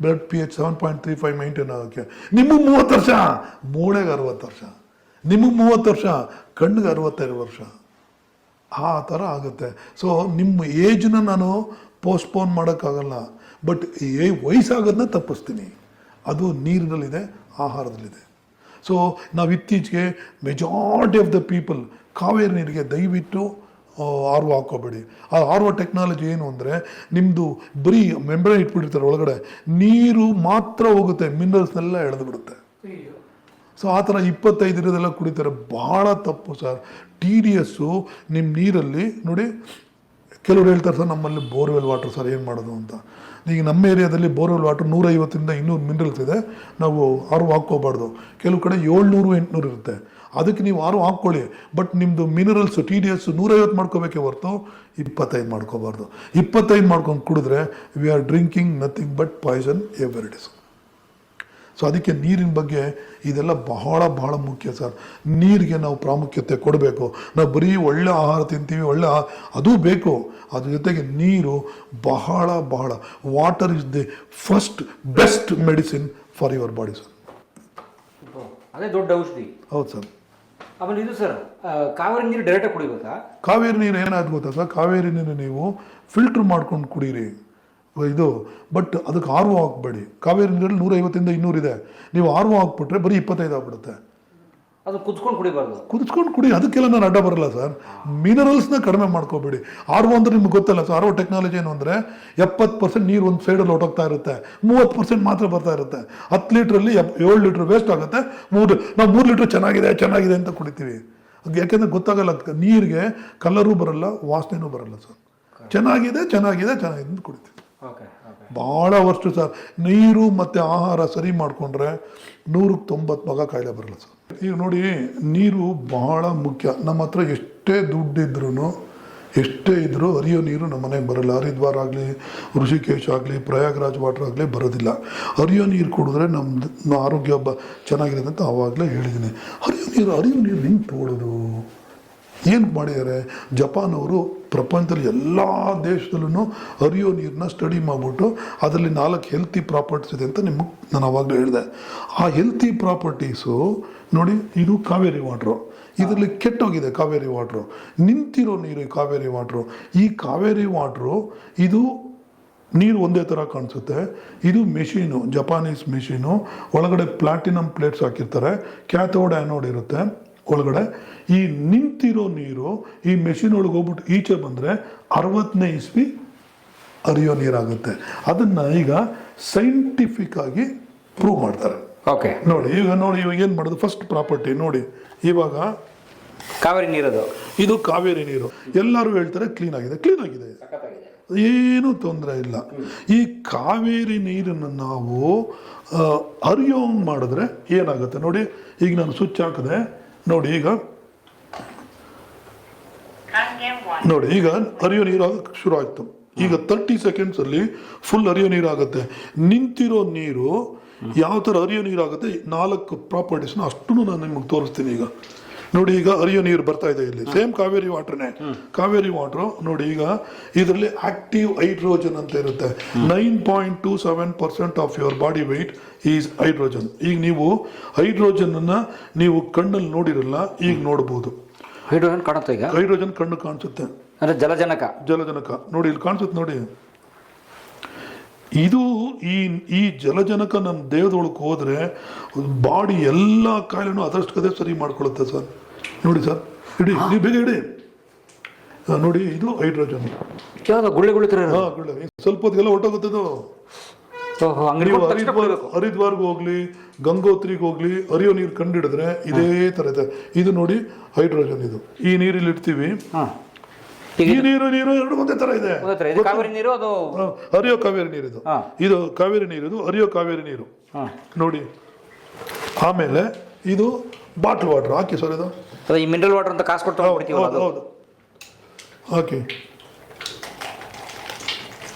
Blood pH 7.35 maintain ಆಗೋಕ್ಕೆ. ನಿಮಗೆ 30 ವರ್ಷ, ಮೂಳೆಗೆ 60 ವರ್ಷ, ನಿಮಗೆ 30 ವರ್ಷ, ಕಣ್ಣಿಗೆ 62 ವರ್ಷ, ಆ ಥರ ಆಗುತ್ತೆ. ಸೊ ನಿಮ್ಮ ಏಜ್ನ ನಾನು ಪೋಸ್ಟ್ಪೋನ್ ಮಾಡೋಕ್ಕಾಗಲ್ಲ, ಬಟ್ ವಯಸ್ಸಾಗೋದನ್ನ ತಪ್ಪಿಸ್ತೀನಿ. ಅದು ನೀರಿನಲ್ಲಿದೆ, ಆಹಾರದಲ್ಲಿದೆ. ಸೊ ನಾವು ಇತ್ತೀಚೆಗೆ majority of the people Kaveri ನೀರಿಗೆ ದಯವಿಟ್ಟು ಆರ್ ಒ ಹಾಕೋಬೇಡಿ. ಆ ಆರ್ ಒ ಟೆಕ್ನಾಲಜಿ ಏನು ಅಂದರೆ, ನಿಮ್ಮದು ಬರೀ ಮೆಂಬ್ರೇನ್ ಇಟ್ಬಿಟ್ಟಿರ್ತಾರೆ ಒಳಗಡೆ, ನೀರು ಮಾತ್ರ ಹೋಗುತ್ತೆ, ಮಿನರಲ್ಸ್ನೆಲ್ಲ ಎಳೆದು ಬಿಡುತ್ತೆ. ಸೊ ಆ ಥರ 25 ಇರೋದೆಲ್ಲ ಕುಡಿತಾರೆ, ಭಾಳ ತಪ್ಪು ಸರ್. TDS ನಿಮ್ಮ ನೀರಲ್ಲಿ ನೋಡಿ, ಕೆಲವ್ರು ಹೇಳ್ತಾರೆ ಸರ್ ನಮ್ಮಲ್ಲಿ ಬೋರ್ವೆಲ್ ವಾಟರ್ ಸರ್ ಏನು ಮಾಡೋದು ಅಂತ. ಈಗ ನಮ್ಮ ಏರಿಯಾದಲ್ಲಿ ಬೋರ್ವೆಲ್ ವಾಟರ್ 150ರಿಂದ 200 ಮಿನರಲ್ಸ್ ಇದೆ, ನಾವು ಆರು ಹಾಕ್ಕೋಬಾರ್ದು. ಕೆಲವು ಕಡೆ 700-800 ಇರುತ್ತೆ. ಅದಕ್ಕೆ ನೀವು ಆರು ಹಾಕ್ಕೊಳ್ಳಿ, ಬಟ್ ನಿಮ್ಮದು ಮಿನರಲ್ಸ್ TDS 150 ಮಾಡ್ಕೋಬೇಕೇ ಹೊರತು 25 ಮಾಡ್ಕೋಬಾರ್ದು. 25 ಮಾಡ್ಕೊಂಡು ಕುಡಿದ್ರೆ we are drinking nothing but poison ever it is. So ಅದಕ್ಕೆ ನೀರಿನ ಬಗ್ಗೆ ಇದೆಲ್ಲ ಬಹಳ ಬಹಳ ಮುಖ್ಯ ಸರ್. ನೀರಿಗೆ ನಾವು ಪ್ರಾಮುಖ್ಯತೆ ಕೊಡಬೇಕು. ನಾವು ಬರೀ ಒಳ್ಳೆ ಆಹಾರ ತಿಂತೀವಿ, ಅದೂ ಬೇಕು, ಅದ್ರ ಜೊತೆಗೆ ನೀರು ಬಹಳ ಬಹಳ. Water is the first best medicine for your body sir. ಅದೇ ದೊಡ್ಡ ಔಷಧಿ. ಹೌದು ಸರ್. ಆಮೇಲೆ ಇದು ಸರ್, ಕಾವೇರಿ ನೀರು ಡೈರೆಕ್ಟಾಗಿ ಕುಡಿಬೇಕಾ? ಕಾವೇರಿ ನೀರು ಏನಾಯ್ತು ಗೊತ್ತಾ ಸರ್, ಕಾವೇರಿ ನೀರು ನೀವು ಫಿಲ್ಟ್ರ್ ಮಾಡ್ಕೊಂಡು ಕುಡೀರಿ ಇದು, ಬಟ್ ಅದಕ್ಕೆ ಆರ್ ಒ ಹಾಕಬೇಡಿ. ಕಾವೇರಿ ನೀರಲ್ಲಿ 150ರಿಂದ 200 ಇದೆ, ನೀವು ಆರ್ ಒ ಹಾಕ್ಬಿಟ್ರೆ ಬರೀ 25 ಆಗ್ಬಿಡುತ್ತೆ. ಅದು ಕುದಿಸ್ಕೊಂಡು ಕುಡಿಬಾರ್ದು. ಕುದಿಸ್ಕೊಂಡು ಕುಡಿ, ಅದಕ್ಕೆಲ್ಲ ನಾನು ಅಡ್ಡ ಬರಲ್ಲ ಸರ್. ಮಿನರಲ್ಸ್ನ ಕಡಿಮೆ ಮಾಡ್ಕೋಬೇಡಿ. ಆರ್ ಒ ಅಂದ್ರೆ ನಿಮ್ಗೆ ಗೊತ್ತಲ್ಲ ಸರ್, ಆರ್ ಒ ಟೆಕ್ನಾಲಜಿ ಏನು ಅಂದರೆ 70% ನೀರು ಒಂದು ಸೈಡಲ್ಲಿ ಹೊಟ್ಟೋಗ್ತಾ ಇರುತ್ತೆ, 30% ಮಾತ್ರ ಬರ್ತಾ ಇರುತ್ತೆ. 10 ಲೀಟ್ರಲ್ಲಿ 7 ಲೀಟ್ರ್ ವೇಸ್ಟ್ ಆಗುತ್ತೆ. ನಾವು 3 ಲೀಟ್ರ್ ಚೆನ್ನಾಗಿದೆ ಅಂತ ಕುಡಿತೀವಿ. ಯಾಕೆಂದರೆ ಗೊತ್ತಾಗಲ್ಲ, ನೀರಿಗೆ ಕಲರೂ ಬರಲ್ಲ, ವಾಸನೆನೂ ಬರಲ್ಲ ಸರ್. ಚೆನ್ನಾಗಿದೆ ಅಂತ ಕುಡಿತೀವಿ. ಭಾಳ ವರ್ಷ ಸರ್. ನೀರು ಮತ್ತು ಆಹಾರ ಸರಿ ಮಾಡಿಕೊಂಡ್ರೆ 190 ಮಗ ಕಾಯಿಲೆ ಬರಲ್ಲ ಸರ್. ಈಗ ನೋಡಿ, ನೀರು ಬಹಳ ಮುಖ್ಯ. ನಮ್ಮ ಹತ್ರ ಎಷ್ಟೇ ದುಡ್ಡಿದ್ರೂ ಎಷ್ಟೇ ಇದ್ದರೂ ಹರಿಯೋ ನೀರು ನಮ್ಮ ಮನೆಗೆ ಬರಲ್ಲ. ಹರಿದ್ವಾರ ಆಗಲಿ, ಋಷಿಕೇಶ್ ಆಗಲಿ, ಪ್ರಯಾಗ್ರಾಜ್ ವಾಟರ್ ಆಗಲಿ ಬರೋದಿಲ್ಲ. ಹರಿಯೋ ನೀರು ಕುಡಿದ್ರೆ ನಮ್ಮ ಆರೋಗ್ಯ ಚೆನ್ನಾಗಿರುತ್ತೆ ಅಂತ ಆವಾಗಲೇ ಹೇಳಿದ್ದೀನಿ. ಹರಿಯೋ ನೀರು ಹೆಂಗೆ ತಗೊಳ್ಳೋದು, ಏನು ಮಾಡಿದ್ದಾರೆ ಜಪಾನ್ ಅವರು, ಪ್ರಪಂಚದಲ್ಲಿ ಎಲ್ಲ ದೇಶದಲ್ಲೂ ಹರಿಯೋ ನೀರನ್ನ ಸ್ಟಡಿ ಮಾಡಿಬಿಟ್ಟು ಅದರಲ್ಲಿ 4 ಹೆಲ್ತಿ ಪ್ರಾಪರ್ಟೀಸ್ ಇದೆ ಅಂತ ನಾನು ಆವಾಗಲೇ ಹೇಳಿದೆ. ಆ ಹೆಲ್ತಿ ಪ್ರಾಪರ್ಟೀಸು ನೋಡಿ, ಇದು ಕಾವೇರಿ ವಾಟ್ರು, ಇದರಲ್ಲಿ ಕೆಟ್ಟೋಗಿದೆ ಕಾವೇರಿ ವಾಟ್ರು, ನಿಂತಿರೋ ನೀರು ಕಾವೇರಿ ವಾಟ್ರು. ಈ ಕಾವೇರಿ ವಾಟ್ರು ಇದು ನೀರು ಒಂದೇ ಥರ ಕಾಣಿಸುತ್ತೆ. ಇದು ಮೆಷೀನು, ಜಪಾನೀಸ್ ಮೆಷೀನು, ಒಳಗಡೆ ಪ್ಲಾಟಿನಮ್ ಪ್ಲೇಟ್ಸ್ ಹಾಕಿರ್ತಾರೆ, ಕ್ಯಾಥೋಡ್ ಆ್ಯನೋಡ್ ಇರುತ್ತೆ ಒಳಗಡೆ. ಈ ನಿಂತಿರೋ ನೀರು ಈ ಮೆಷಿನ್ ಒಳಗೆ ಹೋಗ್ಬಿಟ್ಟು ಈಚೆ ಬಂದರೆ 60ನೇ ಇಸ್ವಿ ಹರಿಯೋ ನೀರಾಗುತ್ತೆ. ಅದನ್ನು ಈಗ ಸೈಂಟಿಫಿಕ್ ಆಗಿ ಪ್ರೂವ್ ಮಾಡ್ತಾರೆ. ಓಕೆ, ನೋಡಿ ಇವಾಗ ಏನು ಮಾಡೋದು, ಫಸ್ಟ್ ಪ್ರಾಪರ್ಟಿ ನೋಡಿ, ಇವಾಗ ಕಾವೇರಿ ನೀರದು, ಇದು ಕಾವೇರಿ ನೀರು. ಎಲ್ಲರೂ ಹೇಳ್ತಾರೆ ಕ್ಲೀನ್ ಆಗಿದೆ, ಏನೂ ತೊಂದರೆ ಇಲ್ಲ. ಈ ಕಾವೇರಿ ನೀರನ್ನು ನಾವು ಹರಿಯೋಂಗ್ ಮಾಡಿದ್ರೆ ಏನಾಗುತ್ತೆ ನೋಡಿ. ಈಗ ನಾನು ಸ್ವಿಚ್ ಹಾಕಿದೆ ನೋಡಿ, ಈಗ ಹರಿಯೋ ನೀರು ಆಗಕ್ಕೆ ಶುರು ಆಯ್ತು. ಈಗ 30 ಸೆಕೆಂಡ್ಸಲ್ಲಿ ಫುಲ್ ಹರಿಯೋ ನೀರು ಆಗುತ್ತೆ. ನಿಂತಿರೋ ನೀರು ಯಾವ ಥರ ಹರಿಯೋ ನೀರು ಆಗುತ್ತೆ, 4 ಪ್ರಾಪರ್ಟೀಸ್ನ ಅಷ್ಟು ನಾನು ನಿಮಗೆ ತೋರಿಸ್ತೀನಿ. ಈಗ ನೋಡಿ, ಈಗ ಹರಿಯೋ ನೀರು ಬರ್ತಾ ಇದೆ ಇಲ್ಲಿ, ಸೇಮ್ ಕಾವೇರಿ ವಾಟರ್ನೇ. ಕಾವೇರಿ ವಾಟ್ರು ನೋಡಿ, ಈಗ ಇದರಲ್ಲಿ ಆಕ್ಟಿವ್ ಹೈಡ್ರೋಜನ್ ಅಂತ ಇರುತ್ತೆ. 9.27% of your body weight is hydrogen. ಈಗ ನೀವು ಹೈಡ್ರೋಜನ್ನ ನೀವು ಕಣ್ಣಲ್ಲಿ ನೋಡಿರಲ್ಲ, ಈಗ ನೋಡ್ಬೋದು. ಹೈಡ್ರೋಜನ್ ಕಾಣುತ್ತೆ, ಈಗ ಹೈಡ್ರೋಜನ್ ಕಣ್ಣು ಕಾಣಿಸುತ್ತೆ, ಅಂದರೆ ಜಲಜನಕ ನೋಡಿ, ಇಲ್ಲಿ ಕಾಣಿಸುತ್ತೆ ನೋಡಿ. ಇದು ಈ ಜಲಜನಕ ನಮ್ಮ ದೇಹದೊಳಗೆ ಹೋದ್ರೆ ಬಾಡಿ ಎಲ್ಲ ಕಾಯಿಲೆನೂ ಅದಷ್ಟು ಕದೇ ಸರಿ ಮಾಡ್ಕೊಳ್ಳುತ್ತೆ ಸರ್. ನೋಡಿ ಸರ್, ಇಡಿ ಬೇಗ ಇಡಿ ನೋಡಿ, ಇದು ಹೈಡ್ರೋಜನ್. ಗುಳ್ಳೆ ಗುಳ್ಳೆ ಸ್ವಲ್ಪ ಹೊತ್ತಿಗೆಲ್ಲ ಹೊರಟೋಗುತ್ತದು. ಹರಿದ್ವಾರ್ಗೆ ಹೋಗ್ಲಿ, ಗಂಗೋತ್ರಿಗೆ ಹೋಗ್ಲಿ, ಹರಿಯೋ ನೀರು ಕಂಡಿಡಿದ್ರೆ ಇದೇ ಥರ ಇದೆ. ಇದು ನೋಡಿ ಹೈಡ್ರೋಜನ್, ಇದು ಈ ನೀರಲ್ಲಿ ಇಡ್ತೀವಿ. ಈ ನೀರು ಎರಡು ಒಂದೇ ತರ ಇದೆ. ಹರಿಯೋ ಕಾವೇರಿ ನೀರು, ಇದು ಕಾವೇರಿ ನೀರು, ಇದು ಹರಿಯೋ ಕಾವೇರಿ ನೀರು ನೋಡಿ. ಆಮೇಲೆ ಇದು ಬಾಟ್ಲ್ ವಾಟರ್ ಹಾಕಿ ಸರ್, ಇದು ಮಿನರಲ್ ವಾಟರ್ ಅಂತ ಕಾಸು ಕೊಟ್ಟು ಹೌದು ಹಾಕಿ.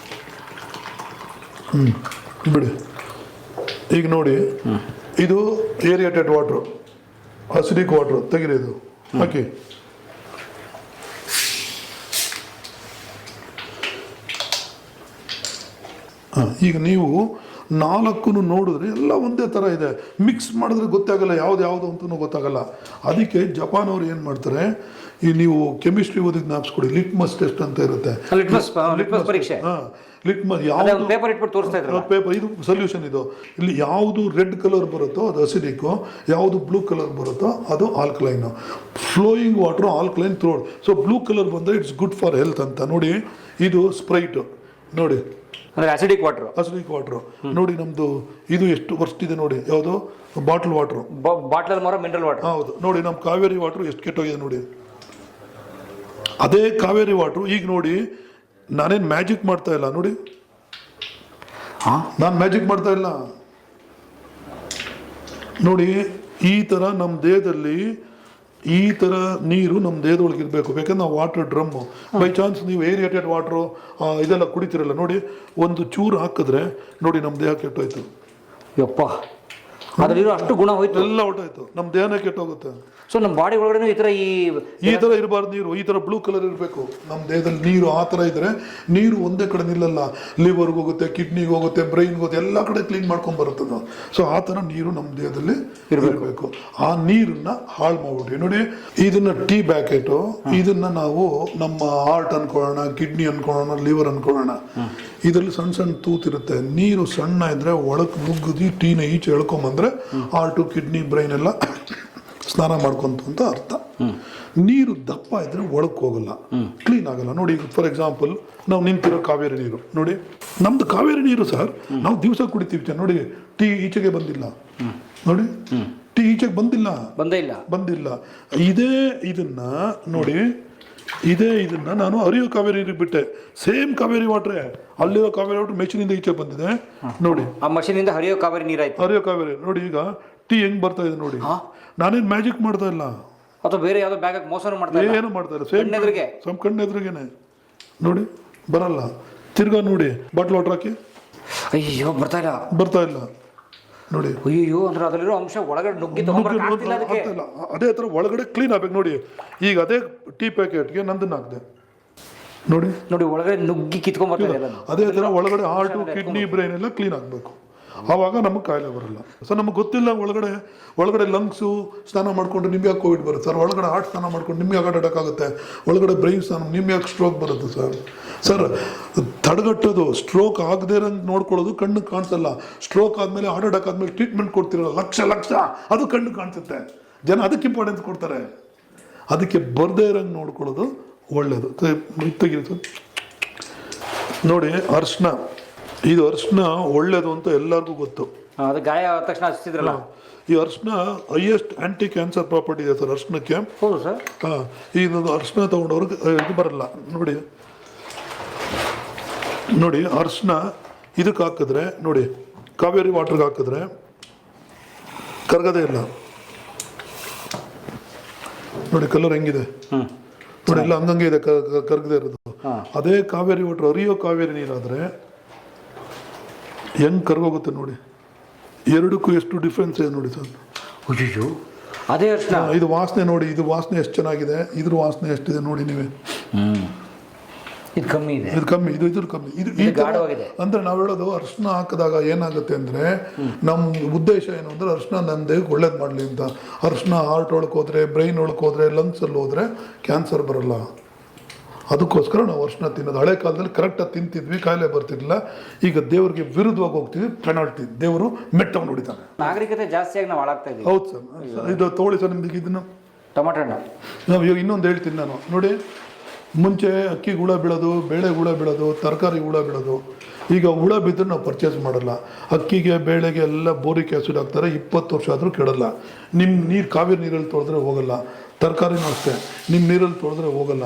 ಬಿಡಿ. ಈಗ ನೋಡಿ, ಇದು ಏರಿಯೇಟೆಡ್ ವಾಟ್ರು, ಅಸಿಡಿಕ್ ವಾಟ್ರು, ತೆಗಿರಿ, ಇದು ಹಾಕಿ. ಈಗ ನೀವು ನಾಲ್ಕು ನೋಡಿದ್ರೆ ಎಲ್ಲ ಒಂದೇ ಥರ ಇದೆ. ಮಿಕ್ಸ್ ಮಾಡಿದ್ರೆ ಗೊತ್ತಾಗಲ್ಲ ಯಾವ್ದು ಅಂತಲೂ ಗೊತ್ತಾಗಲ್ಲ. ಅದಕ್ಕೆ ಜಪಾನ್ ಅವ್ರು ಏನು ಮಾಡ್ತಾರೆ, ಈ ನೀವು ಕೆಮಿಸ್ಟ್ರಿ ಓದಿದ್ ಜ್ಞಾಪಿಸ್ಕೊಡಿ, ಲಿಟ್ಮಸ್ ಟೆಸ್ಟ್ ಅಂತ ಇರುತ್ತೆ. ಲಿಟ್ಮಸ್ ಪರೀಕ್ಷೆ. ಲಿಟ್ಮಸ್ ಯಾವುದು ಪೇಪರ್ ಇಟ್ಬಿಟ್ಟು ತೋರಿಸ್ತಾ ಇದ್ರು. ಪೇಪರ್ ಇದು ಸೊಲ್ಯೂಷನ್ ಇದು. ಇಲ್ಲಿ ಯಾವುದು ರೆಡ್ ಕಲರ್ ಬರುತ್ತೋ ಅದು ಅಸಿಡಿಕ್ಕು, ಯಾವುದು ಬ್ಲೂ ಕಲರ್ ಬರುತ್ತೋ ಅದು alkaline. Flowing water alkaline throat. So blue colour ಬಂದರೆ ಇಟ್ಸ್ ಗುಡ್ ಫಾರ್ ಹೆಲ್ತ್ ಅಂತ. ನೋಡಿ ಇದು ಸ್ಪ್ರೈಟ್ ನೋಡಿ, ಅಂದ್ರೆ ಅಸಿಡಿಕ್ ವಾಟರ್ ನೋಡಿ. ನಮ್ದು ಇದು ಎಷ್ಟು ವರ್ಷದಿದೆ ನೋಡಿ, ಯಾವುದು ಬಾಟಲ್ ವಾಟರ್, ಬಾಟ್ಲಲ್ಲಿ ಮಾರೋ ಮಿನರಲ್ ವಾಟರ್. ಹೌದು ನೋಡಿ. ನಮ್ಮ ಕಾವೇರಿ ವಾಟರ್ ಎಷ್ಟು ಕೆಟ್ಟೋಗಿದೆ ನೋಡಿ. ಅದೇ ಕಾವೇರಿ ವಾಟರ್ ಈಗ ನೋಡಿ, ನಾನೇನು ಮ್ಯಾಜಿಕ್ ಮಾಡ್ತಾ ಇಲ್ಲ ನೋಡಿ, ನಾನು ಮ್ಯಾಜಿಕ್ ಮಾಡ್ತಾ ಇಲ್ಲ ನೋಡಿ. ಈ ಥರ ನಮ್ಮ ದೇಹದಲ್ಲಿ ಈ ಥರ ನೀರು ನಮ್ಮ ದೇಹದೊಳಗೆ ಇರಬೇಕು. ಬೇಕಂದ್ರೆ ನಾವು ವಾಟರ್ ಡ್ರಮ್ಮು, ಬೈ ಚಾನ್ಸ್ ನೀವು ಏರಿಯೇಟೆಡ್ ವಾಟ್ರು ಇದೆಲ್ಲ ಕುಡಿತಿರಲ್ಲ ನೋಡಿ, ಒಂದು ಚೂರು ಹಾಕಿದ್ರೆ ನೋಡಿ ನಮ್ಮ ದೇಹ ಕೆಟ್ಟೋಯ್ತು. ಯಪ್ಪ, ಅದರಲ್ಲಿರೋ ಅಷ್ಟು ಗುಣ ಹೋಯ್ತು, ಎಲ್ಲ ಹೊಟ್ಟೋಯ್ತು, ನಮ್ಮ ದೇಹನೇ ಕೆಟ್ಟೋಗುತ್ತೆ. ಸೊ ನಮ್ಮ ಬಾಡಿ ಒಳಗಡೆ ಈ ಥರ ಇರಬಾರ್ದು ನೀರು. ಈ ಥರ ಬ್ಲೂ ಕಲರ್ ಇರಬೇಕು ನಮ್ಮ ದೇಹದಲ್ಲಿ ನೀರು. ಆ ಥರ ಇದ್ರೆ ನೀರು ಒಂದೇ ಕಡೆ ನಿಲ್ಲಲ್ಲ, ಲಿವರ್ಗೆ ಹೋಗುತ್ತೆ, ಕಿಡ್ನಿಗೆ ಹೋಗುತ್ತೆ, ಬ್ರೈನ್ಗೆ ಹೋಗುತ್ತೆ, ಎಲ್ಲ ಕಡೆ ಕ್ಲೀನ್ ಮಾಡ್ಕೊಂಡು ಬರುತ್ತದೆ. ಸೊ ಆ ಥರ ನೀರು ನಮ್ಮ ದೇಹದಲ್ಲಿ ಇರಬೇಕು. ಆ ನೀರನ್ನ ಹಾಳು ಮಾಡ್ಬಿಟ್ವಿ ನೋಡಿ. ಇದನ್ನ ಟೀ ಬ್ಯಾಕೆಟು, ಇದನ್ನ ನಾವು ನಮ್ಮ ಹಾರ್ಟ್ ಅನ್ಕೊಳ್ಳೋಣ, ಕಿಡ್ನಿ ಅನ್ಕೊಳ್ಳೋಣ, ಲಿವರ್ ಅನ್ಕೊಳ್ಳೋಣ. ಇದರಲ್ಲಿ ಸಣ್ಣ ಸಣ್ಣ ತೂತಿರುತ್ತೆ. ನೀರು ಸಣ್ಣ ಇದ್ರೆ ಒಳಗೆ ನುಗ್ಗದಿ ಟೀನ ಈಚೆ ಎಳ್ಕೊಂಬಂದ್ರೆ ಹಾರ್ಟು, ಕಿಡ್ನಿ, ಬ್ರೈನ್ ಎಲ್ಲ ಸ್ನಾನ ಮಾಡ್ಕೊಂತ ಅಂತ ಅರ್ಥ. ನೀರು ದಪ್ಪ ಇದ್ರೆ ಒಳಕ್ಕೆ ಹೋಗಲ್ಲ, ಕ್ಲೀನ್ ಆಗಲ್ಲ ನೋಡಿ. ಫಾರ್ ಎಕ್ಸಾಂಪಲ್ ನಾವು ನಿಂತಿರೋ ಕಾವೇರಿ ನೀರು ನೋಡಿ, ನಮ್ದು ಕಾವೇರಿ ನೀರು ಸರ್ ನಾವು ದಿವಸ ಕುಡಿತೀವಿ ನೋಡಿ. ಟೀ ಈಚೆಗೆ ಬಂದಿಲ್ಲ ನೋಡಿ, ಟೀ ಈಚೆಗೆ ಬಂದಿಲ್ಲ. ಇದೇ ಇದನ್ನ ನೋಡಿ, ಇದನ್ನ ನಾನು ಹರಿಯೋ ಕಾವೇರಿ ನೀರಿಗೆ ಬಿಟ್ಟೆ. ಸೇಮ್ ಕಾವೇರಿ ವಾಟ್ರೆ, ಅಲ್ಲಿರೋ ಕಾವೇರಿ ವಾಟರ್ ಮೆಷಿನಿಂದ ಈಚೆ ಬಂದಿದೆ ನೋಡಿ. ಆ ಮಷೀನಿಂದ ಹರಿಯೋ ಕಾವೇರಿ ನೀರಾಯ್ತು. ಹರಿಯೋ ಕಾವೇರಿ ನೋಡಿ. ಈಗ ಟೀ ಹೆಂಗ್ ಬರ್ತಾ ಇದೆ ನೋಡಿ, ನಾನೇನು ಮ್ಯಾಜಿಕ್ ಮಾಡ್ತಾ ಇಲ್ಲ, ಅಥವಾ ಬೇರೆ ಯಾವುದೋ ಬ್ಯಾಗ್ ಮೋಸನೂ ಮಾಡ್ತಾ ಇಲ್ಲ, ಏನು ಮಾಡ್ತಾ ಇಲ್ಲ. ಸೇಮ್ ಕಣ್ಣೆದ್ರಿಗೇನೆ ನೋಡಿ, ಬರಲ್ಲ. ತಿರ್ಗಾ ನೋಡಿ ಬಾಟ್ಲ್ ವಾಟರ್ ಹಾಕಿ, ಅಯ್ಯೋ ಬರ್ತಾ ಇಲ್ಲ ನೋಡಿ. ಅಯ್ಯೋ, ಅಂದ್ರೆ ಅದರಲ್ಲಿರೋ ಅಂಶ ಒಳಗಡೆ ನುಗ್ಗಿ ಅದೇ ಥರ ಒಳಗಡೆ ಕ್ಲೀನ್ ಆಗ್ಬೇಕು ನೋಡಿ. ಈಗ ಅದೇ ಟೀ ಪ್ಯಾಕೆಟ್ಗೆ ನಂದನ್ನ ಹಾಕಿದೆ ನೋಡಿ, ಒಳಗಡೆ ನುಗ್ಗಿ ಕಿತ್ಕೊಂಡ್ಬರ್ತಾರೆ. ಅದೇ ಥರ ಒಳಗಡೆ ಹಾರ್ಟು, ಕಿಡ್ನಿ, ಬ್ರೈನ್ ಎಲ್ಲ ಕ್ಲೀನ್ ಆಗಬೇಕು. ಆವಾಗ ನಮಗೆ ಕಾಯಿಲೆ ಬರಲ್ಲ. ಸೊ ನಮಗೆ ಗೊತ್ತಿಲ್ಲ ಒಳಗಡೆ ಲಂಗ್ಸು ಸ್ನಾನ ಮಾಡ್ಕೊಂಡು ನಿಮ್ಗೆ ಯಾಕೆ ಕೋವಿಡ್ ಬರುತ್ತೆ ಸರ್, ಒಳಗಡೆ ಹಾರ್ಟ್ ಸ್ನಾನ ಮಾಡ್ಕೊಂಡು ನಿಮ್ಗೆ ಯಾಕೆ ಅಟ್ಯಾಕ್ ಆಗುತ್ತೆ, ಒಳಗಡೆ ಬ್ರೈನ್ ಸ್ನಾನ ನಿಮ್ಗೆ ಯಾಕೆ ಸ್ಟ್ರೋಕ್ ಬರುತ್ತೆ ಸರ್ ತಡೆಗಟ್ಟೋದು, ಸ್ಟ್ರೋಕ್ ಆಗದೆ ಇರೋಂಗೆ ನೋಡ್ಕೊಳ್ಳೋದು ಕಣ್ಣು ಕಾಣಿಸಲ್ಲ. ಸ್ಟ್ರೋಕ್ ಆದಮೇಲೆ ಹಾರ್ಟ್ ಅಟ್ಯಾಕ್ ಆದಮೇಲೆ ಟ್ರೀಟ್ಮೆಂಟ್ ಕೊಡ್ತಿರಲ್ಲ ಲಕ್ಷ ಅದು ಕಣ್ಣು ಕಾಣಿಸುತ್ತೆ. ಜನ ಅದಕ್ಕೆ ಇಂಪಾರ್ಟೆನ್ಸ್ ಕೊಡ್ತಾರೆ. ಅದಕ್ಕೆ ಬರದೇ ಇರೋಂಗೆ ನೋಡ್ಕೊಳ್ಳೋದು ಒಳ್ಳೇದು. ತೆಗೀರಿ ನೋಡಿ. ಅರ್ಶಿನ, ಇದು ಅರ್ಶಿನ ಒಳ್ಳೇದು ಅಂತ ಎಲ್ಲರಿಗೂ ಗೊತ್ತು. ಅದು ಗಾಯ ಆದ ತಕ್ಷಣ ಹಚ್ಚಿದ್ರಲ್ಲ. ಈ ಅರ್ಶಿನ ಹೈಯೆಸ್ಟ್ ಆಂಟಿ ಕ್ಯಾನ್ಸರ್ ಪ್ರಾಪರ್ಟಿ ಇದೆ ಸರ್ ಅರ್ಶಿನಕ್ಕೆ. ಹೌದು ಸರ್. ಇದೊಂದು ಅರ್ಶಿನ ತಗೊಂಡವ್ರಿಗೆ ಇದು ಬರಲ್ಲ ನೋಡಿ. ಅರ್ಶಿನ ಇದಕ್ಕೆ ಹಾಕಿದ್ರೆ ನೋಡಿ, ಕಾವೇರಿ ವಾಟರ್ಗೆ ಹಾಕಿದ್ರೆ ಕರಗದೇ ಇಲ್ಲ ನೋಡಿ. ಕಲರ್ ಹೆಂಗಿದೆ ನೋಡಿ, ಎಲ್ಲ ಹಂಗಂಗೆ ಇದೆ, ಕರಗದೇ ಇರೋದು. ಅದೇ ಕಾವೇರಿ ವಾಟರ್, ಹರಿಯೋ ಕಾವೇರಿ ನೀರಾದ್ರೆ ಹೆಂಗ್ ಕರ್ಗೋಗುತ್ತೆ ನೋಡಿ. ಎರಡಕ್ಕೂ ಎಷ್ಟು ಡಿಫ್ರೆನ್ಸ್ ಇದೆ ನೋಡಿ ಸರ್. ಅಯ್ಯೋ, ಅದೇ ಅರ್ಶಿನ. ಇದು ವಾಸನೆ ನೋಡಿ, ಇದು ವಾಸನೆ ಎಷ್ಟು ಚೆನ್ನಾಗಿದೆ, ಇದ್ರ ವಾಸನೆ ಎಷ್ಟಿದೆ ನೋಡಿ ನೀವೇ. ಇದು ಕಮ್ಮಿ ಇದೆ, ಇದು ಕಮ್ಮಿ, ಇದ್ರ ಕಮ್ಮಿ. ಅಂದ್ರೆ ನಾವು ಹೇಳೋದು ಅರ್ಶಿನ ಹಾಕಿದಾಗ ಏನಾಗುತ್ತೆ ಅಂದ್ರೆ, ನಮ್ಮ ಉದ್ದೇಶ ಏನು ಅಂದ್ರೆ ಅರ್ಶಿನ ನನ್ನ ದೇಹಕ್ಕೆ ಒಳ್ಳೇದು ಮಾಡಲಿ ಅಂತ. ಅರ್ಶಿನ ಹಾರ್ಟ್ ಒಳಗೆ ಹೋದ್ರೆ, ಬ್ರೈನ್ ಒಳಗೆ ಹೋದ್ರೆ, ಲಂಗ್ಸಲ್ಲಿ ಹೋದ್ರೆ ಕ್ಯಾನ್ಸರ್ ಬರಲ್ಲ. ಅದಕ್ಕೋಸ್ಕರ ನಾವು ಅರ್ಶಿನ ತಿನ್ನೋದು. ಹಳೆ ಕಾಲದಲ್ಲಿ ಕರೆಕ್ಟಾಗಿ ತಿಂತಿದ್ವಿ, ಕಾಯಿಲೆ ಬರ್ತಿರ್ಲಿಲ್ಲ. ಈಗ ದೇವರಿಗೆ ವಿರುದ್ಧವಾಗಿ ಹೋಗ್ತೀವಿ, ಪೆನಾಲ್ಟಿ, ದೇವರು ಮೆಟ್ಟವನ್ನು ಹೊಡಿತಾನೆ. ನಾಗರಿಕತೆ ಜಾಸ್ತಿಯಾಗಿ ನಾವು ಹಾಳಾಗ್ತಾ ಇದ್ದೀವಿ. ಹೌದು ಸರ್. ಇದು ತಗೊಳ್ಳಿ ಸರ್ ನಿಮ್ಗೆ ಇದನ್ನು ಟೊಮಾಟೊ ಹಣ್ಣು. ನಾವು ಇವಾಗ ಇನ್ನೊಂದು ಹೇಳ್ತೀನಿ ನಾನು ನೋಡಿ. ಮುಂಚೆ ಅಕ್ಕಿ ಹುಳ ಬೀಳೋದು, ಬೇಳೆ ಹುಳ ಬೀಳೋದು, ತರಕಾರಿ ಹುಳ ಬೀಳೋದು. ಈಗ ಹುಳ ಬಿದ್ದರೆ ನಾವು ಪರ್ಚೇಸ್ ಮಾಡಲ್ಲ. ಅಕ್ಕಿಗೆ, ಬೇಳೆಗೆ ಎಲ್ಲ ಬೋರಿಕ್ ಆ್ಯಸಿಡ್ ಹಾಕ್ತಾರೆ, 20 ವರ್ಷ ಆದರೂ ಕೆಡಲ್ಲ. ನಿಮ್ಮ ನೀರು ಕಾವೇರಿ ನೀರಲ್ಲಿ ತೊಳೆದ್ರೆ ಹೋಗಲ್ಲ. ತರಕಾರಿನೂ ಅಷ್ಟೇ, ನಿಮ್ಮ ನೀರಲ್ಲಿ ತೊಳೆದ್ರೆ ಹೋಗಲ್ಲ.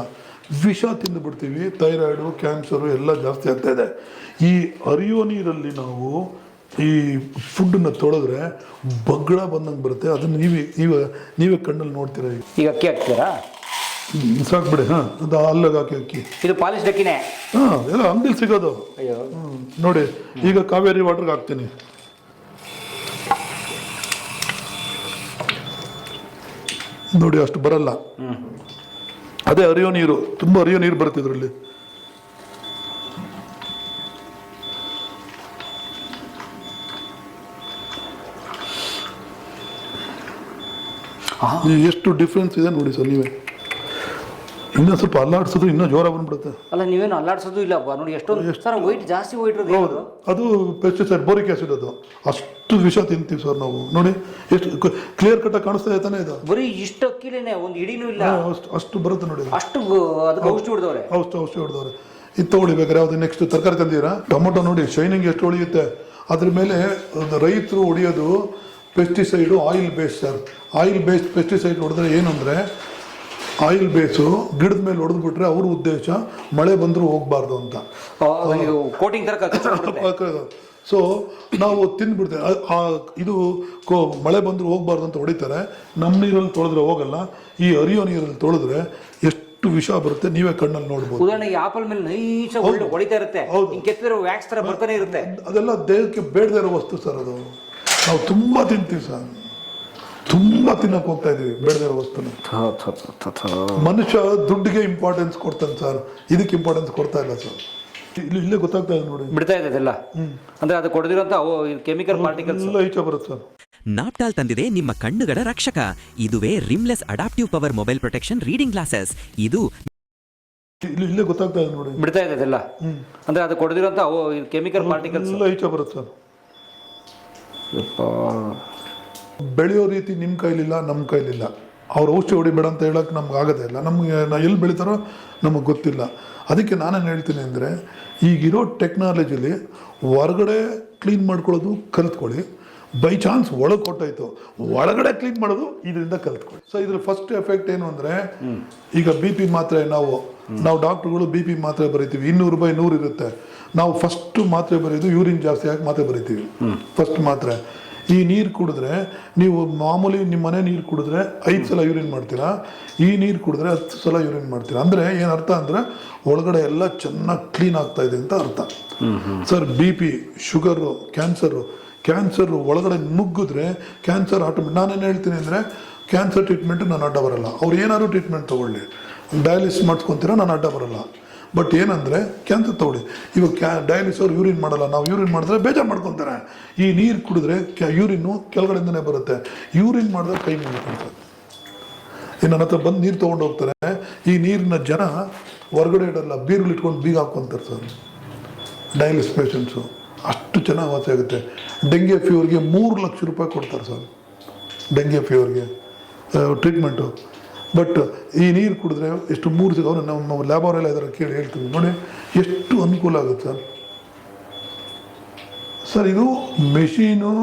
ವಿಷ ತಿಂದು ಬಿಡ್ತೀವಿ. ಥೈರಾಯ್ಡು, ಕ್ಯಾನ್ಸರು ಎಲ್ಲ ಜಾಸ್ತಿ ಆಗ್ತಾ ಇದೆ. ಈ ಹರಿಯೋ ನೀರಲ್ಲಿ ನಾವು ಈ ಫುಡ್ಡನ್ನ ತೊಳೆದ್ರೆ ಬಗ್ಳ ಬಂದಂಗೆ ಬರುತ್ತೆ. ಅದನ್ನು ನೀವೇ ಕಣ್ಣಲ್ಲಿ ನೋಡ್ತೀರಾ. ಈಗ ಅಕ್ಕಿ ಹಾಕ್ತೀರಾ? ಸಾಕ್ಬಿಡಿ. ಅದು ಅಲ್ಲಿಗೆ ಹಾಕಿ ಅಕ್ಕಿ. ಇದು ಪಾಲಿಶ್ ಅಕ್ಕಿನೇ. ಎಲ್ಲ ಅಂಗಡಿಲಿ ಸಿಗೋದು. ನೋಡಿ, ಈಗ ಕಾವೇರಿ ವಾಟರ್ಗೆ ಹಾಕ್ತೀನಿ ನೋಡಿ, ಅಷ್ಟು ಬರಲ್ಲ. ಅದೇ ಹರಿಯೋ ನೀರು, ತುಂಬ ಹರಿಯೋ ನೀರು ಬರುತ್ತೆ ಇದರಲ್ಲಿ. ಎಷ್ಟು ಡಿಫ್ರೆನ್ಸ್ ಇದೆ ನೋಡಿ ಸರ್ ನೀವೇ. ಇನ್ನೂ ಸ್ವಲ್ಪ ಅಲ್ಲಾಡ್ಸಿದ್ರೆ ಇನ್ನೂ ಜೋರ ಬಂದ್ಬಿಡುತ್ತೆ. ಅಲ್ಲ ನೀವೇನು ಅಲ್ಲಾಡ್ಸೋದು ಇಲ್ಲ ನೋಡಿ ಎಷ್ಟೊಂದು ಸರ್ ವೈಟ್ ಜಾಸ್ತಿ ವೈಟ್ ಇರೋದು. ಹೌದು, ಅದು ಪೆಸ್ಟಿಸೈಡ್ ಬೋರಿಕ್ ಆಸಿಡ್, ಅದು ಅಷ್ಟು ವಿಷ ತಿಂತೀವಿ ಸರ್ ನಾವು. ನೋಡಿ ಎಷ್ಟು ಕ್ಲಿಯರ್ ಕಟ್ಟಾಗಿ ಕಾಣಿಸ್ತಾ ಇದೆ ತಾನೇ ಇದು. ಬರೀ ಇಷ್ಟು ಅಕ್ಕಿಲೇನೆ ಒಂದು ಇಡಿನೂ ಇಲ್ಲ, ಅಷ್ಟು ಬರುತ್ತೆ ನೋಡಿ. ಅಷ್ಟು ಅದಕ್ಕೆ ಔಷಧಿ ಹೊಡೆದವ್ರೆ. ಔಷಧಿ ಹೊಡೆದವ್ರೆ. ಇದು ತಗೊಳ್ಳಿ ಬೇಕಾದ್ರೆ. ಯಾವ್ದು ನೆಕ್ಸ್ಟ್ ತರಕಾರಿ ತಂದಿರಾ? ಟೊಮೊಟೊ ನೋಡಿ ಶೈನಿಂಗ್ ಎಷ್ಟು ಹೊಳಿಯುತ್ತೆ. ಅದ್ರ ಮೇಲೆ ರೈತರು ಹೊಡಿಯೋದು pesticide oil base sir. Oil based pesticide ಹೊಡೆದ್ರೆ ಏನಂದರೆ, ಆಯಿಲ್ ಬೇಸು ಗಿಡದ ಮೇಲೆ ಹೊಡೆದ್ಬಿಟ್ರೆ ಅವ್ರ ಉದ್ದೇಶ ಮಳೆ ಬಂದರೂ ಹೋಗ್ಬಾರ್ದು ಅಂತ, ಕೋಟಿಂಗ್ ತರ. ಸೊ ನಾವು ತಿಂದ್ಬಿಡ್ತೇವೆ. ಇದು ಮಳೆ ಬಂದರೂ ಹೋಗ್ಬಾರ್ದು ಅಂತ ಹೊಡಿತಾರೆ. ನಮ್ಮ ನೀರಲ್ಲಿ ತೊಳೆದ್ರೆ ಹೋಗಲ್ಲ, ಈ ಹರಿಯೋ ನೀರಲ್ಲಿ ತೊಳೆದ್ರೆ ಎಷ್ಟು ವಿಷ ಬರುತ್ತೆ ನೀವೇ ಕಣ್ಣಲ್ಲಿ ನೋಡ್ಬೋದು. ಉದಾಹರಣೆಗೆ ಆಪಲ್ ಮೇಲೆ ನೈಸ್ ಹೊಡಿತಾ ಇರುತ್ತೆ, ಕೆತ್ತಿರೋ ವ್ಯಾಕ್ಸ್ ತರ ಬರ್ತಾನೆ ಇರುತ್ತೆ. ಅದೆಲ್ಲ ದೇಹಕ್ಕೆ ಬೇಡದೇ ಇರೋ ವಸ್ತು ಸರ್. ಅದು ನಾವು ತುಂಬ ತಿಂತೀವಿ ಸರ್, ತುಂಬ ತಿನ್ನಕ್ಕೆ ಹೋಗ್ತಾ ಇದೀವಿ ಬೇಡದೇ ಇರೋ ವಸ್ತುನ. ಮನುಷ್ಯ ದುಡ್ಡಿಗೆ ಇಂಪಾರ್ಟೆನ್ಸ್ ಕೊಡ್ತಾನೆ ಸರ್, ಇದಕ್ಕೆ ಇಂಪಾರ್ಟೆನ್ಸ್ ಕೊಡ್ತಾ ಇಲ್ಲ ಸರ್. ಇಲ್ಲೇ ಗೊತ್ತಾಗ್ತಾ ಇದೆ ನೋಡಿ, ಬಿಡ್ತಾ ಇದೆ ಅದೆಲ್ಲ. ಅಂದ್ರೆ ಅದು ಕೊಡದಿರೋಂಥ ಕೆಮಿಕಲ್ ಪಾರ್ಟಿಕಲ್ಸ್ ಎಲ್ಲ ಈಚೆ ಬರುತ್ತೆ ಸರ್. ನಾಪ್ಟಾಲ್ ತಂದಿದೆ ನಿಮ್ಮ ಕಣ್ಣುಗಳ ರಕ್ಷಕ. ಇದುವೇ rimless adaptive power mobile protection reading glasses. ಇದು ಇಲ್ಲೇ ಗೊತ್ತಾಗ್ತಾ ಇದೆ ನೋಡಿ, ಬಿಡ್ತಾ ಇದೆ ಅದೆಲ್ಲ. ಅಂದ್ರೆ ಅದು ಕೊಡದಿರೋಂಥ ಕೆಮಿಕಲ್ ಪಾರ್ಟಿಕಲ್ಸ್ ಎಲ್ಲ ಈಚೆ ಬರುತ್ತೆ ಸರ್. ಬೆಳೆಯೋ ರೀತಿ ನಿಮ್ಮ ಕೈಲಿಲ್ಲ, ನಮ್ಮ ಕೈಲಿಲ್ಲ. ಅವ್ರು ಔಷಧಿ ಹೊಡಿಬೇಡ ಅಂತ ಹೇಳೋಕೆ ನಮ್ಗೆ ಆಗೋದೇ ಇಲ್ಲ. ನಮಗೆ ಎಲ್ಲಿ ಬೆಳಿತಾರೋ ನಮಗೆ ಗೊತ್ತಿಲ್ಲ. ಅದಕ್ಕೆ ನಾನೇನು ಹೇಳ್ತೀನಿ ಅಂದರೆ, ಈಗಿರೋ ಟೆಕ್ನಾಲಜಿಲಿ ಹೊರಗಡೆ ಕ್ಲೀನ್ ಮಾಡ್ಕೊಳ್ಳೋದು ಕಲಿತ್ಕೊಳ್ಳಿ. ಬೈ ಚಾನ್ಸ್ ಒಳಗೆ ಕೊಟ್ಟಾಯ್ತು, ಒಳಗಡೆ ಕ್ಲೀನ್ ಮಾಡೋದು ಇದರಿಂದ ಕಲಿತ್ಕೊಳ್ಳಿ. ಸೊ ಇದ್ರ ಫಸ್ಟ್ ಎಫೆಕ್ಟ್ ಏನು ಅಂದರೆ, ಈಗ ಬಿ ಪಿ ಮಾತ್ರೆ ನಾವು ಡಾಕ್ಟ್ರುಗಳು ಬಿ ಪಿ ಮಾತ್ರೆ ಬರೀತೀವಿ, 200 ರೂಪಾಯಿ 100 ಇರುತ್ತೆ. ನಾವು ಫಸ್ಟು ಮಾತ್ರೆ ಬರೆಯೋದು ಯೂರಿನ್ ಜಾಸ್ತಿ ಆಗಿ ಮಾತ್ರೆ ಬರೀತೀವಿ ಫಸ್ಟ್ ಮಾತ್ರೆ. ಈ ನೀರು ಕುಡಿದ್ರೆ, ನೀವು ಮಾಮೂಲಿ ನಿಮ್ಮ ಮನೆ ನೀರು ಕುಡಿದ್ರೆ 5 ಸಲ ಯೂರಿನ್ ಮಾಡ್ತೀರಾ, ಈ ನೀರು ಕುಡಿದ್ರೆ 10 ಸಲ ಯೂರಿನ್ ಮಾಡ್ತೀರಾ. ಅಂದರೆ ಏನು ಅರ್ಥ ಅಂದರೆ, ಒಳಗಡೆ ಎಲ್ಲ ಚೆನ್ನಾಗಿ ಕ್ಲೀನ್ ಆಗ್ತಾ ಇದೆ ಅಂತ ಅರ್ಥ sir. B P, sugar, cancer ಒಳಗಡೆ ನುಗ್ಗಿದ್ರೆ ಕ್ಯಾನ್ಸರ್ ಆಟೋಮೆಟಿಕ್. ನಾನೇನು ಹೇಳ್ತೀನಿ ಅಂದರೆ, ಕ್ಯಾನ್ಸರ್ ಟ್ರೀಟ್ಮೆಂಟು ನಾನು ಅಡ್ಡ ಬರಲ್ಲ. ಅವ್ರು ಏನಾದ್ರು ಟ್ರೀಟ್ಮೆಂಟ್ ತೊಗೊಳ್ಳಿ, ಡಯಾಲಿಸಿಸ್ ಮಾಡಿಸ್ಕೊತೀರಾ, ನಾನು ಅಡ್ಡ ಬರಲ್ಲ. ಬಟ್ ಏನಂದರೆ, ಕ್ಯಾನ್ಸರ್ ತೊಗೊಳ್ಳಿ. ಇವಾಗ ಡಯಾಲಿಸಿಸ್ ಅವ್ರು ಯೂರಿನ್ ಮಾಡಲ್ಲ, ನಾವು ಯೂರಿನ್ ಮಾಡಿದ್ರೆ ಬೇಜಾರು ಮಾಡ್ಕೊತಾರೆ. ಈ ನೀರು ಕುಡಿದ್ರೆ ಯೂರಿನ್ನು ಕೆಳಗಡೆಯಿಂದನೇ ಬರುತ್ತೆ. ಯೂರಿನ್ ಮಾಡಿದ್ರೆ ಕೈ ಮುಗಿತಾರೆ. ನನ್ನ ಹತ್ರ ಬಂದು ನೀರು ತೊಗೊಂಡು ಹೋಗ್ತಾರೆ. ಈ ನೀರಿನ ಜನ ಹೊರಗಡೆ ಇಡಲ್ಲ, ಬೀರುಗಳು ಇಟ್ಕೊಂಡು ಬೀಗ ಹಾಕ್ಕೊಂತಾರೆ ಸರ್ ಡಯಾಲಿಸಿಸ್ ಪೇಷಂಟ್ಸು. ಅಷ್ಟು ಚೆನ್ನಾಗಿ ವಾಸಿ ಆಗುತ್ತೆ. ಡೆಂಗ್ಯೂ ಫೀವರ್ಗೆ 3 ಲಕ್ಷ ರೂಪಾಯಿ ಕೊಡ್ತಾರೆ ಸರ್, ಡೆಂಗ್ಯೂ ಫೀವರ್ಗೆ ಟ್ರೀಟ್ಮೆಂಟು. ಬಟ್ ಈ ನೀರು ಕುಡಿದ್ರೆ ಎಷ್ಟು 3 ಸಿಗ ಅವರು ನಮ್ಮ ಲ್ಯಾಬೋರೆಲ್ಲ ಇದರ ಕೇಳಿ ಹೇಳ್ತೀವಿ ನೋಡಿ, ಎಷ್ಟು ಅನುಕೂಲ ಆಗುತ್ತೆ ಸರ್. ಸರ್ ಇದು ಮೆಷೀನು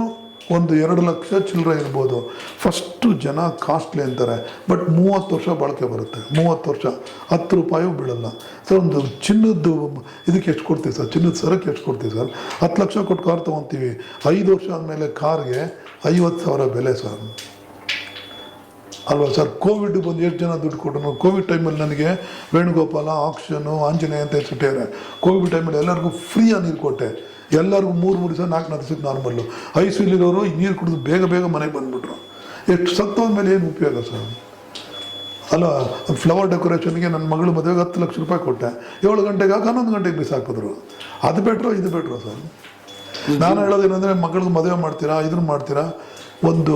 ಒಂದು 2 ಲಕ್ಷ ಚಿಲ್ಲರೆ ಇರ್ಬೋದು. ಫಸ್ಟು ಜನ ಕಾಸ್ಟ್ಲಿ ಅಂತಾರೆ, ಬಟ್ 30 ವರ್ಷ ಬಾಳಿಕೆ ಬರುತ್ತೆ. 30 ವರ್ಷ 10 ರೂಪಾಯೂ ಬೀಳಲ್ಲ ಸರ್. ಒಂದು ಚಿನ್ನದ್ದು ಇದಕ್ಕೆ ಎಷ್ಟು ಕೊಡ್ತೀವಿ ಸರ್, ಚಿನ್ನದ ಸರಕ್ಕೆ ಎಷ್ಟು ಕೊಡ್ತೀವಿ ಸರ್? 10 ಲಕ್ಷ ಕೊಟ್ಟು ಕಾರ್ ತೊಗೊತೀವಿ. 5 ವರ್ಷ ಆದಮೇಲೆ ಕಾರ್ಗೆ 50,000 ಬೆಲೆ ಸರ್, ಅಲ್ವಾ ಸರ್? ಕೋವಿಡ್ ಬಂದು ಎಷ್ಟು ಜನ ದುಡ್ಡು ಕೊಟ್ಟರು. ಕೋವಿಡ್ ಟೈಮಲ್ಲಿ ನನಗೆ ವೇಣುಗೋಪಾಲ, ಆಕ್ಷನು, ಆಂಜನೇಯ ಅಂತ ಸುಟ್ಟಿದ್ದಾರೆ. ಕೋವಿಡ್ ಟೈಮಲ್ಲಿ ಎಲ್ಲರಿಗೂ ಫ್ರೀಯಾಗಿ ನೀರು ಕೊಟ್ಟೆ. ಎಲ್ಲರಿಗೂ 3 ದಿವಸ 4 ದಿವಸಕ್ಕೆ ನಾರ್ಮಲ್ಲು. ಐಸಿಯುಲಿರೋರು ಈ ನೀರು ಕುಡಿದು ಬೇಗ ಮನೆಗೆ ಬಂದುಬಿಟ್ರು. ಎಷ್ಟು ಸತ್ತೋದ ಮೇಲೆ ಏನು ಉಪಯೋಗ ಸರ್? ಅಲ್ಲ, ಫ್ಲವರ್ ಡೆಕೋರೇಷನ್ಗೆ ನನ್ನ ಮಗಳು ಮದುವೆಗೆ 10 ಲಕ್ಷ ರೂಪಾಯಿ ಕೊಟ್ಟೆ. 7 ಗಂಟೆಗೆ 11 ಗಂಟೆಗೆ ಬಿಸಾಕಿದ್ರು. ಅದು ಬೆಟ್ರೋ ಇದು ಬೆಟ್ರೋ ಸರ್? ನಾನು ಹೇಳೋದೇನೆಂದರೆ, ಮಗಳಿಗೆ ಮದುವೆ ಮಾಡ್ತೀರಾ, ಇದನ್ನು ಮಾಡ್ತೀರಾ, ಒಂದು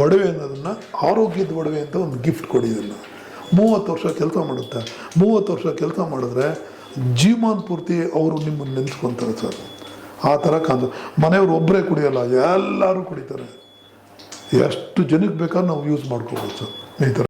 ಒಡವೆ ಅನ್ನೋದನ್ನು, ಆರೋಗ್ಯದ ಒಡವೆ ಅಂತ ಒಂದು ಗಿಫ್ಟ್ ಕೊಡಿ. ಇದನ್ನು 30 ವರ್ಷ ಕೆಲಸ ಮಾಡುತ್ತೆ. 30 ವರ್ಷ ಕೆಲಸ ಮಾಡಿದ್ರೆ ಜೀವಮಾನ ಪೂರ್ತಿ ಅವರು ನಿಮ್ಮನ್ನು ನೆನೆಸ್ಕೊತಾರೆ ಸರ್. ಆ ಥರ ಮನೆಯವರು ಒಬ್ಬರೇ ಕುಡಿಯೋಲ್ಲ, ಎಲ್ಲರೂ ಕುಡಿತಾರೆ. ಎಷ್ಟು ಜನಕ್ಕೆ ಬೇಕಾದ್ರೂ ನಾವು ಯೂಸ್ ಮಾಡ್ಕೋಬೋದು ಸರ್ ಈ ಥರ.